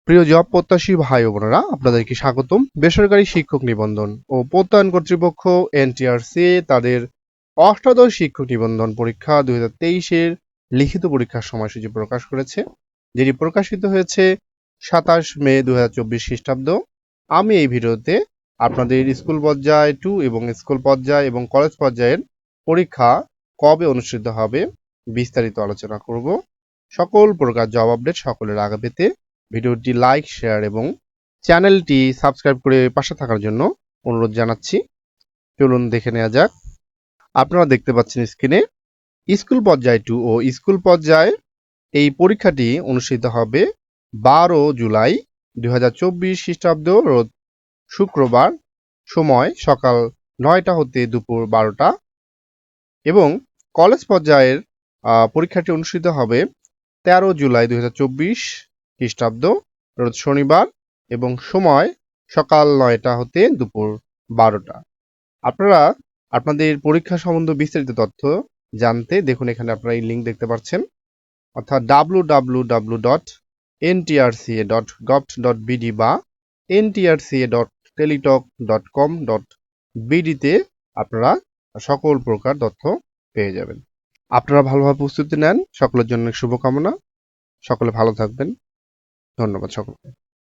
প্রিয় জব প্রত্যাশী ভাই ও বোনেরা, আপনাদেরকে স্বাগতম। বেসরকারি শিক্ষক নিবন্ধন ও প্রত্যয়ন কর্তৃপক্ষ এনটিআরসি তাদের অষ্টাদশ শিক্ষক নিবন্ধন পরীক্ষা 2023-এর লিখিত পরীক্ষার সময়সূচি প্রকাশ করেছে, যেটি প্রকাশিত হয়েছে 27 মে 2024 খ্রিস্টাব্দ। আমি এই ভিডিওতে আপনাদের স্কুল পর্যায় 2 এবং স্কুল পর্যায় এবং কলেজ পর্যায়ের পরীক্ষা কবে অনুষ্ঠিত হবে বিস্তারিত আলোচনা করব। সকল প্রকার জব আপডেট সকলের আগে পেতে ভিডিওটি লাইক, শেয়ার এবং চ্যানেলটি সাবস্ক্রাইব করে পাশে থাকার জন্য অনুরোধ জানাচ্ছি। চলুন দেখে নেওয়া যাক। আপনারা দেখতে পাচ্ছেন স্ক্রিনে স্কুল পর্যায় 2 ও স্কুল পর্যায়ে এই পরীক্ষাটি অনুষ্ঠিত হবে 12 জুলাই 2024 খ্রিস্টাব্দ, রোজ শুক্রবার, সময় সকাল 9টা হতে দুপুর 12টা। এবং কলেজ পর্যায়ের পরীক্ষাটি অনুষ্ঠিত হবে 13 জুলাই 2024 খ্রিস্টাব্দ, রোজ শনিবার, এবং সময় সকাল 9টা হতে দুপুর 12টা। আপনারা আপনাদের পরীক্ষা সম্বন্ধে বিস্তারিত তথ্য জানতে দেখুন, এখানে আপনারা এই লিঙ্ক দেখতে পাচ্ছেন, অর্থাৎ www.ntrca.gov.bd বা ntrca.teletalk.com.bd তে আপনারা সকল প্রকার তথ্য পেয়ে যাবেন। আপনারা ভালোভাবে প্রস্তুতি নেন। সকলের জন্য শুভকামনা। সকলে ভালো থাকবেন। ধন্যবাদ সকলকে।